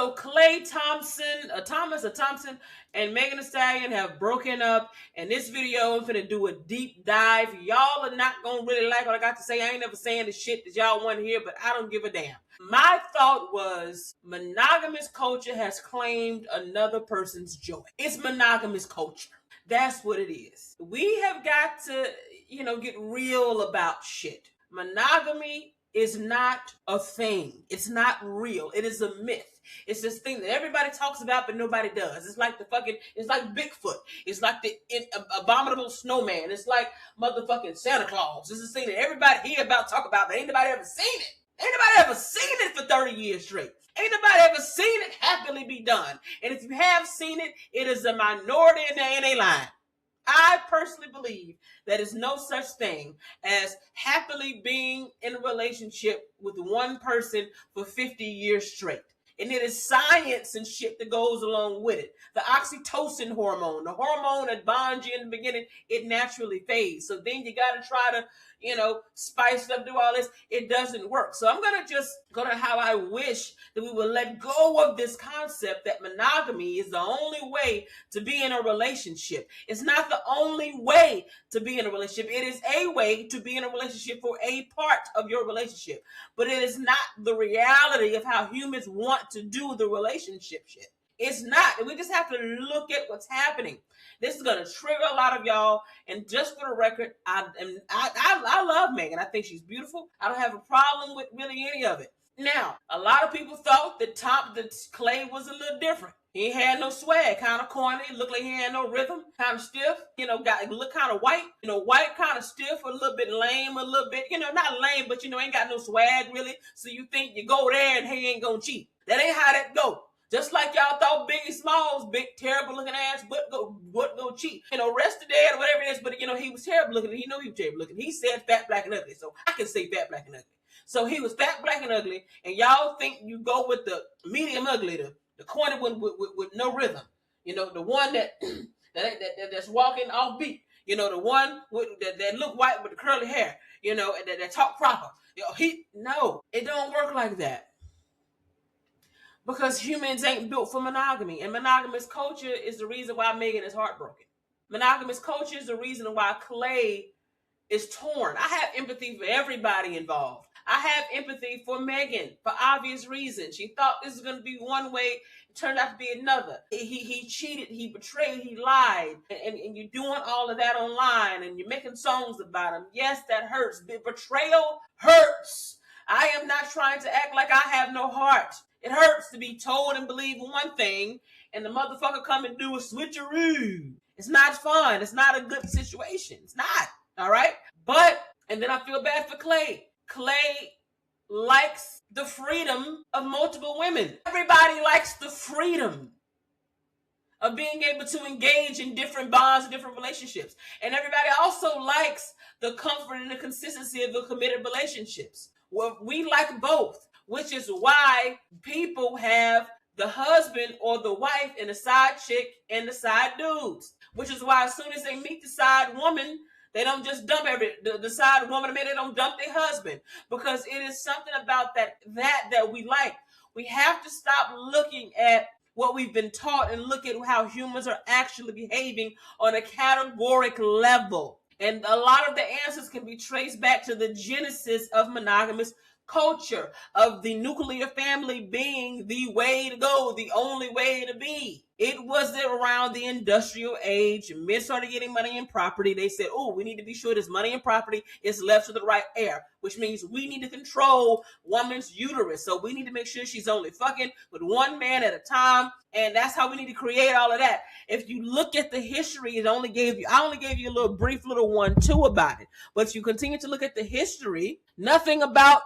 So Klay Thompson, and Megan Thee Stallion have broken up. And this video, I'm finna do a deep dive. Y'all are not gonna really like what I got to say. I ain't never saying the shit that y'all want to hear, but I don't give a damn. My thought was monogamous culture has claimed another person's joy. It's monogamous culture. That's what it is. We have got to, get real about shit. Monogamy is not a thing. It's not real. It is a myth. It's this thing that everybody talks about, but nobody does. It's like it's like Bigfoot. It's like the abominable snowman. It's like motherfucking Santa Claus. It's this thing that everybody hear about, talk about, but ain't nobody ever seen it. Ain't nobody ever seen it for 30 years straight. Ain't nobody ever seen it happily be done. And if you have seen it, it is a minority in a line. I personally believe that is no such thing as happily being in a relationship with one person for 50 years straight. And it is science and shit that goes along with it. The oxytocin hormone, the hormone that bonds you in the beginning, it naturally fades. So then you got to try to, spice it up, do all this. It doesn't work. So I'm going to just go to how I wish that we would let go of this concept that monogamy is the only way to be in a relationship. It's not the only way to be in a relationship. It is a way to be in a relationship for a part of your relationship. But it is not the reality of how humans want to do the relationship shit. It's not. And we just have to look at what's happening. This is going to trigger a lot of y'all. And just for the record, I love Megan. I think she's beautiful. I don't have a problem with really any of it. Now, a lot of people thought that Klay was a little different. He had no swag, kind of corny, looked like he had no rhythm, kind of stiff, look kind of white, white, kind of stiff, a little bit lame, a little bit, not lame, but ain't got no swag really. So you think you go there and he ain't gonna cheat. That ain't how that go. Just like y'all thought Biggie Smalls, big, terrible looking ass, but go cheat. Rest of dead or whatever it is, but he was terrible looking. He knew he was terrible looking. He said fat, black, and ugly. So I can say fat, black, and ugly. So he was fat, black, and ugly, and y'all think you go with the medium ugly, the corny one with no rhythm. The one that's walking off beat. The one that look white with the curly hair. That talk proper. No, it don't work like that. Because humans ain't built for monogamy. And monogamous culture is the reason why Megan is heartbroken. Monogamous culture is the reason why Klay is torn. I have empathy for everybody involved. I have empathy for Megan for obvious reasons. She thought this was going to be one way. It turned out to be another. He cheated. He betrayed. He lied. And you're doing all of that online. And you're making songs about him. Yes, that hurts. Betrayal hurts. I am not trying to act like I have no heart. It hurts to be told and believe one thing and the motherfucker come and do a switcheroo. It's not fun. It's not a good situation. It's not. All right? And then I feel bad for Klay. Klay likes the freedom of multiple women. Everybody likes the freedom of being able to engage in different bonds and different relationships. And everybody also likes the comfort and the consistency of the committed relationships. Well, we like both. Which is why people have the husband or the wife and the side chick and the side dudes. Which is why as soon as they meet the side woman, they don't just dump the side woman. They don't dump their husband. Because it is something about that we like. We have to stop looking at what we've been taught and look at how humans are actually behaving on a categorical level. And a lot of the answers can be traced back to the genesis of monogamous culture, of the nuclear family being the way to go, the only way to be. It was around the industrial age. Men started getting money and property. They said, oh, we need to be sure this money and property is left to the right heir, which means we need to control woman's uterus. So we need to make sure she's only fucking with one man at a time. And that's how we need to create all of that. If you look at the history, I only gave you a little brief little 1-2 about it. But if you continue to look at the history, nothing about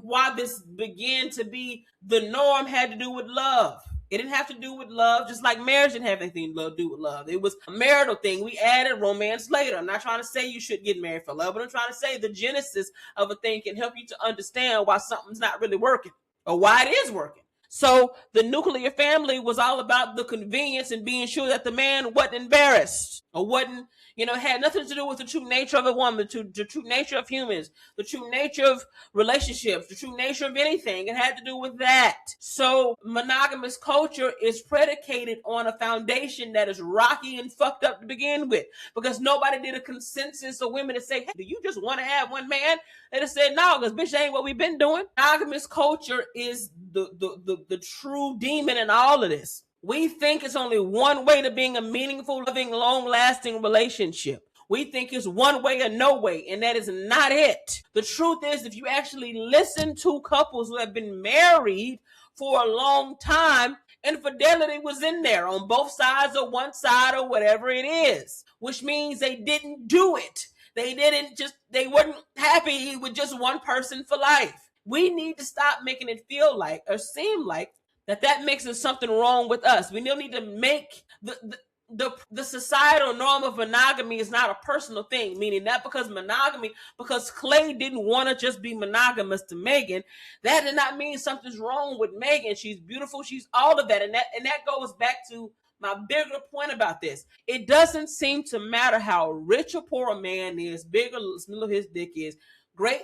why this began to be the norm had to do with love. It didn't have to do with love, just like marriage didn't have anything to do with love. It was a marital thing. We added romance later. I'm not trying to say you should get married for love, but I'm trying to say the genesis of a thing can help you to understand why something's not really working or why it is working. So the nuclear family was all about the convenience and being sure that the man wasn't embarrassed or wasn't, had nothing to do with the true nature of a woman, the true nature of humans, the true nature of relationships, the true nature of anything. It had to do with that. So monogamous culture is predicated on a foundation that is rocky and fucked up to begin with, because nobody did a consensus of women to say, hey, do you just want to have one man? They just said, no, because bitch, that ain't what we've been doing. Monogamous culture is the true demon in all of this. We think it's only one way to being a meaningful, loving, long-lasting relationship. We think it's one way or no way, and that is not it. The truth is, if you actually listen to couples who have been married for a long time, infidelity was in there on both sides or one side or whatever it is, which means they didn't do it. They weren't happy with just one person for life. We need to stop making it feel like or seem like that makes something wrong with us. We need to make the societal norm of monogamy is not a personal thing, meaning that because Klay didn't want to just be monogamous to Megan, that did not mean something's wrong with Megan. She's beautiful. She's all of that. And that goes back to my bigger point about this. It doesn't seem to matter how rich or poor a man is, big or little his dick is, great,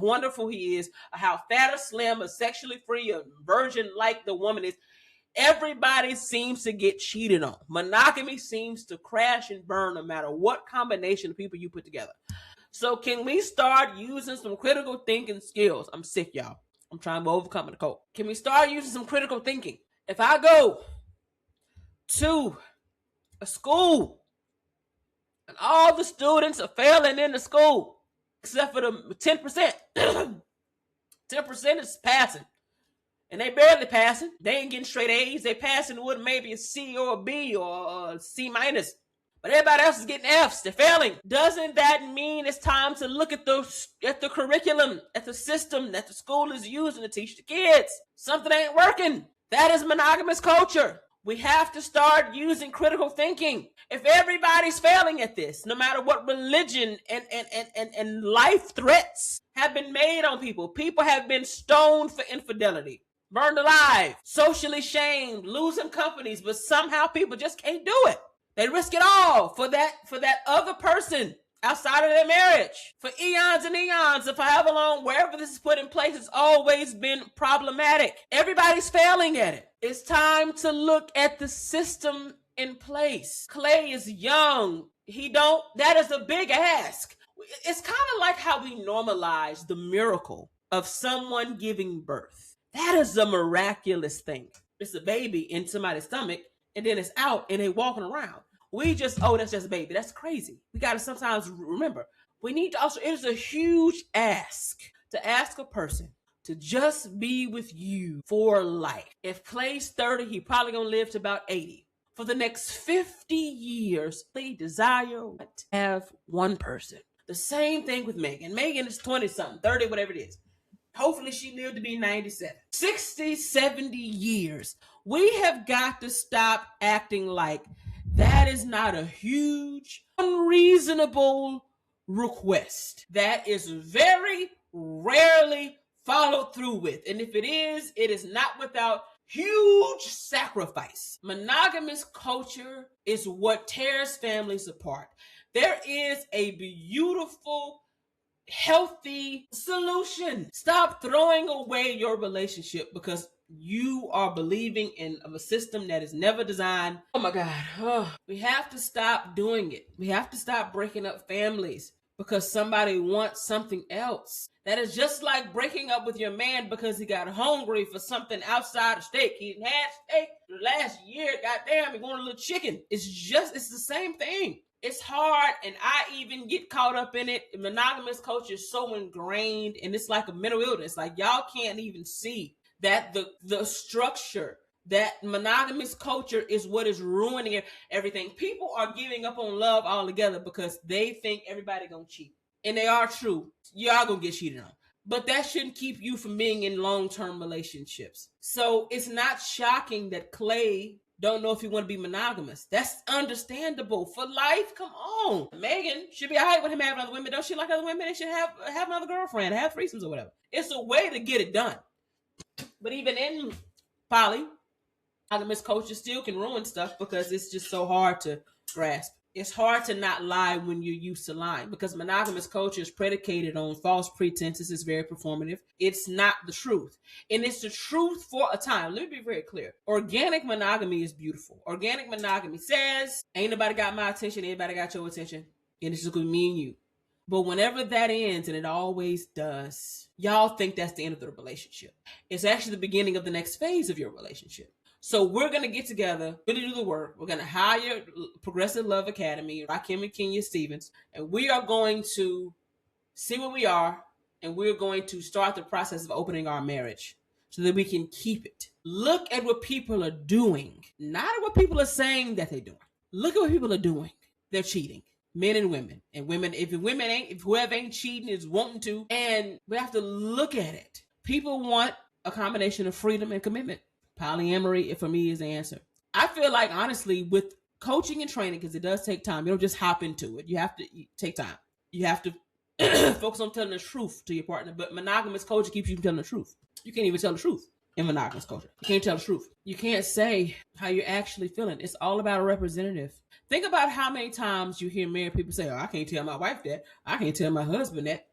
wonderful he is, how fat or slim or sexually free or virgin like the woman is. Everybody seems to get cheated on. Monogamy seems to crash and burn no matter what combination of people you put together. So can we start using some critical thinking skills? I'm sick, y'all. I'm trying to overcome the cold. Can we start using some critical thinking? If I go to a school and all the students are failing in the school except for the 10%, 10% is passing. And they barely passing. They ain't getting straight A's. They passing with maybe a C or a B or a C minus. But everybody else is getting F's. They're failing. Doesn't that mean it's time to look at the curriculum, at the system that the school is using to teach the kids? Something ain't working. That is monogamous culture. We have to start using critical thinking. If everybody's failing at this, no matter what religion and life threats have been made on people have been stoned for infidelity, burned alive, socially shamed, losing companies, but somehow people just can't do it. They risk it all for that other person outside of their marriage. For eons and eons, of however long, wherever this is put in place, it's always been problematic. Everybody's failing at it. It's time to look at the system in place. Klay is young. That is a big ask. It's kind of like how we normalize the miracle of someone giving birth. That is a miraculous thing. It's a baby in somebody's stomach, and then it's out, and they walking around. We just, that's just a baby. That's crazy. We got to sometimes remember. We need to also, it is a huge ask to ask a person to just be with you for life. If Klay's 30, he probably going to live to about 80. For the next 50 years, they desire to have one person. The same thing with Megan. Megan is 20-something, 30, whatever it is. Hopefully she lived to be 97. 60, 70 years. We have got to stop acting like that is not a huge, unreasonable request. That is very rarely followed through with. And if it is not without huge sacrifice. Monogamous culture is what tears families apart. There is a beautiful, healthy solution. Stop throwing away your relationship because you are believing in a system that is never designed. Oh my God. We have to stop doing it. We have to stop breaking up families because somebody wants something else. That is just like breaking up with your man because he got hungry for something outside of steak. He had steak last year. Goddamn, he wanted a little chicken. It's the same thing. It's hard, and I even get caught up in it. Monogamous culture is so ingrained, and it's like a mental illness. Like, y'all can't even see that the structure, that monogamous culture is what is ruining everything. People are giving up on love altogether because they think everybody gonna cheat. And they are true. Y'all gonna get cheated on. But that shouldn't keep you from being in long-term relationships. So it's not shocking that Klay don't know if you want to be monogamous. That's understandable. For life, come on. Megan should be all right with him having other women. Don't she like other women? They should have another girlfriend, have threesomes or whatever. It's a way to get it done. But even in Monogamous culture still can ruin stuff because it's just so hard to grasp. It's hard to not lie when you're used to lying because monogamous culture is predicated on false pretenses. It's very performative. It's not the truth. And it's the truth for a time. Let me be very clear. Organic monogamy is beautiful. Organic monogamy says, ain't nobody got my attention, anybody got your attention. And it's just going to be me and you. But whenever that ends, and it always does, y'all think that's the end of the relationship. It's actually the beginning of the next phase of your relationship. So we're going to get together, really do the work. We're going to hire Progressive Love Academy, Rakim and Kenya Stevens, and we are going to see where we are, and we're going to start the process of opening our marriage so that we can keep it. Look at what people are doing, not at what people are saying that they're doing. Look at what people are doing. They're cheating. Men and women. And women, if whoever ain't cheating is wanting to, and we have to look at it. People want a combination of freedom and commitment. Polyamory, for me, is the answer. I feel like, honestly, with coaching and training, because it does take time, you don't just hop into it. You have to take time. You have to focus on telling the truth to your partner. But monogamous culture keeps you from telling the truth. You can't even tell the truth in monogamous culture. You can't tell the truth. You can't say how you're actually feeling. It's all about a representative. Think about how many times you hear married people say, oh, I can't tell my wife that. I can't tell my husband that.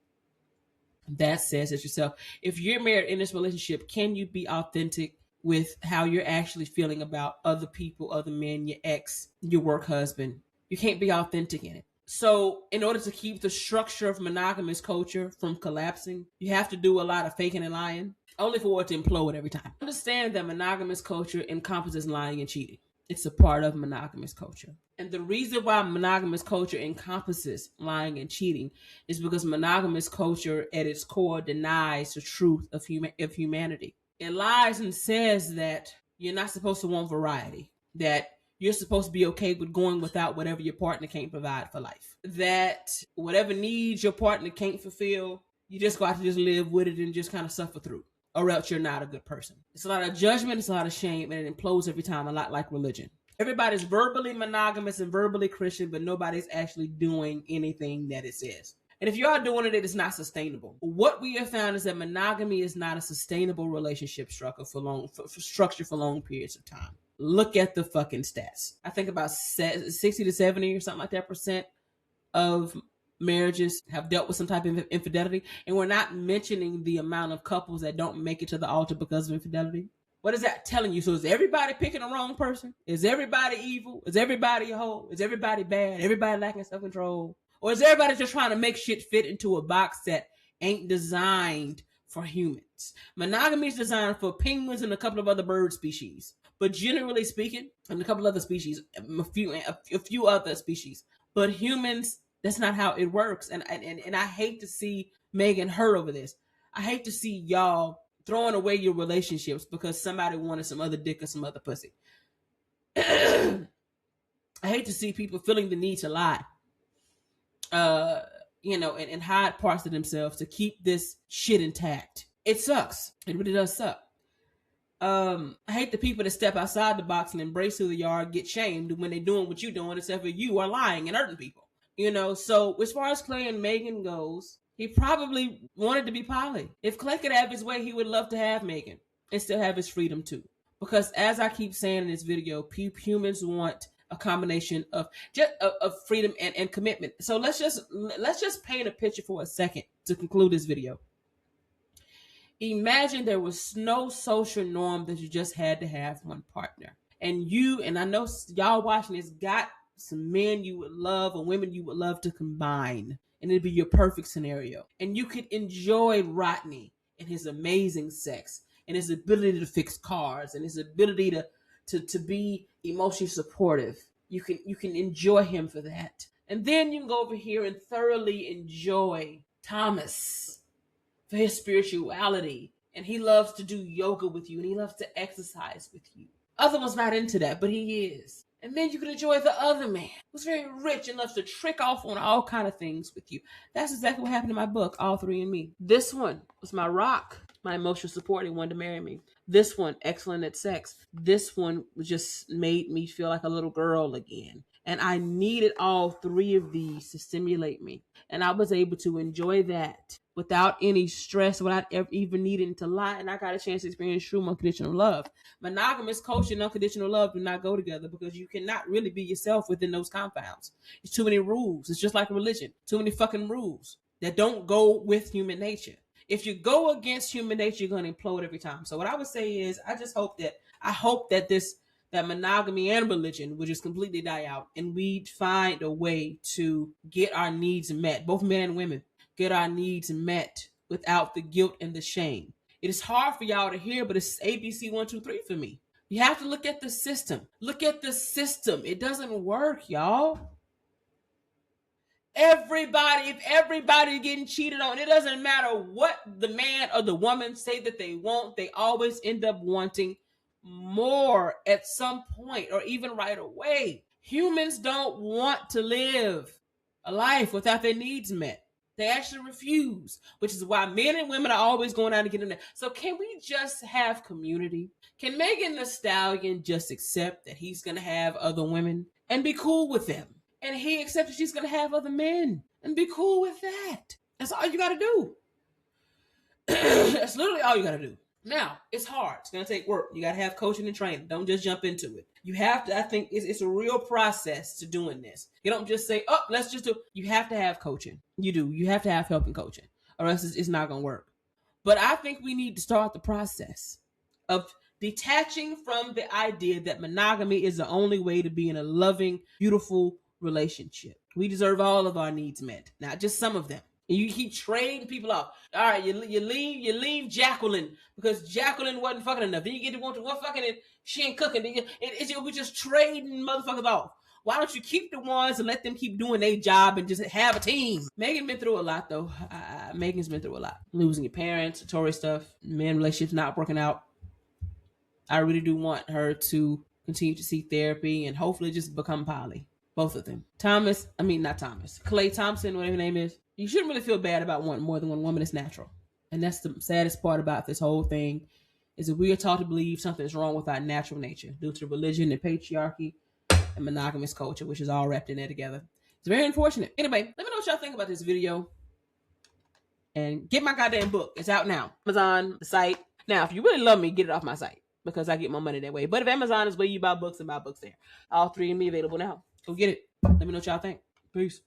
That says it yourself. If you're married in this relationship, can you be authentic with how you're actually feeling about other people, other men, your ex, your work husband? You can't be authentic in it. So in order to keep the structure of monogamous culture from collapsing, you have to do a lot of faking and lying, only for it to implode every time. Understand that monogamous culture encompasses lying and cheating. It's a part of monogamous culture. And the reason why monogamous culture encompasses lying and cheating is because monogamous culture at its core denies the truth of humanity. It lies and says that you're not supposed to want variety, that you're supposed to be okay with going without whatever your partner can't provide for life, that whatever needs your partner can't fulfill, you just got to just live with it and just kind of suffer through, or else you're not a good person. It's a lot of judgment, it's a lot of shame, and it implodes every time, a lot like religion. Everybody's verbally monogamous and verbally Christian, but nobody's actually doing anything that it says. And if you are doing it, it's not sustainable. What we have found is that monogamy is not a sustainable relationship structure for long periods of time. Look at the fucking stats. I think about 60 to 70 or something like that % of marriages have dealt with some type of infidelity. And we're not mentioning the amount of couples that don't make it to the altar because of infidelity. What is that telling you? So is everybody picking the wrong person? Is everybody evil? Is everybody a hoe? Is everybody bad? Everybody lacking self-control? Or is everybody just trying to make shit fit into a box that ain't designed for humans? Monogamy is designed for penguins and a couple of other bird species. But generally speaking, and a couple other species, a few other species. But humans, that's not how it works. And I hate to see Megan hurt over this. I hate to see y'all throwing away your relationships because somebody wanted some other dick or some other pussy. I hate to see people feeling the need to lie, and hide parts of themselves to keep this shit intact. It sucks. It really does suck. I hate the people that step outside the box and embrace who they are, get shamed when they're doing what you're doing, except for you are lying and hurting people. So as far as Klay and Megan goes, he probably wanted to be poly. If Klay could have his way, he would love to have Megan and still have his freedom too. Because as I keep saying in this video, humans want a combination of freedom and commitment. So let's just paint a picture for a second to conclude this video. Imagine there was no social norm that you just had to have one partner. And I know y'all watching this got some men you would love or women you would love to combine. And it'd be your perfect scenario. And you could enjoy Rodney and his amazing sex and his ability to fix cars and his ability to be emotionally supportive. You can enjoy him for that. And then you can go over here and thoroughly enjoy Thomas for his spirituality. And he loves to do yoga with you and he loves to exercise with you. Other one's not into that, but he is. And then you can enjoy the other man who's very rich and loves to trick off on all kind of things with you. That's exactly what happened in my book, All Three in Me. This one was my rock, my emotional support. He wanted to marry me. This one, excellent at sex. This one just made me feel like a little girl again. And I needed all three of these to stimulate me. And I was able to enjoy that without any stress, without ever even needing to lie. And I got a chance to experience true unconditional love. Monogamous culture and unconditional love do not go together because you cannot really be yourself within those confounds. It's too many rules. It's just like a religion. Too many fucking rules that don't go with human nature. If you go against human nature, you're going to implode every time. So what I would say is, I hope that that monogamy and religion would just completely die out, and we'd find a way to get our needs met, both men and women, get our needs met without the guilt and the shame. It is hard for y'all to hear, but it's ABC 1, 2, 3 for me. You have to look at the system. Look at the system. It doesn't work, y'all. If everybody getting cheated on, it doesn't matter what the man or the woman say that they want, they always end up wanting more at some point or even right away. Humans don't want to live a life without their needs met. They actually refuse, which is why men and women are always going out and getting there. So can we just have community? Can Megan Thee Stallion just accept that he's going to have other women and be cool with them? And he accepts that she's going to have other men and be cool with that. That's all you got to do. That's literally all you got to do. Now, it's hard. It's going to take work. You got to have coaching and training. Don't just jump into it. You have to, I think it's a real process to doing this. You don't just say, oh, let's just do it. You have to have coaching. You do. You have to have help and coaching, or else it's not going to work. But I think we need to start the process of detaching from the idea that monogamy is the only way to be in a loving, beautiful relationship. We deserve all of our needs met, not just some of them. And you keep trading people off. All right, you leave Jacqueline because Jacqueline wasn't fucking enough. Then you get to one fucking and she ain't cooking. We're just trading motherfuckers off. Why don't you keep the ones and let them keep doing their job and just have a team? Megan been through a lot though. Megan's been through a lot. Losing your parents, Tori stuff, men relationships not working out. I really do want her to continue to seek therapy and hopefully just become poly. Both of them. Klay Thompson, whatever his name is. You shouldn't really feel bad about wanting more than one woman. It's natural. And that's the saddest part about this whole thing, is that we are taught to believe something's wrong with our natural nature due to religion and patriarchy and monogamous culture, which is all wrapped in there together. It's very unfortunate. Anyway, let me know what y'all think about this video. And get my goddamn book. It's out now. Amazon, the site. Now, if you really love me, get it off my site, because I get my money that way. But if Amazon is where you buy books, and buy books there. All three of me available now. Go get it. Let me know what y'all think. Peace.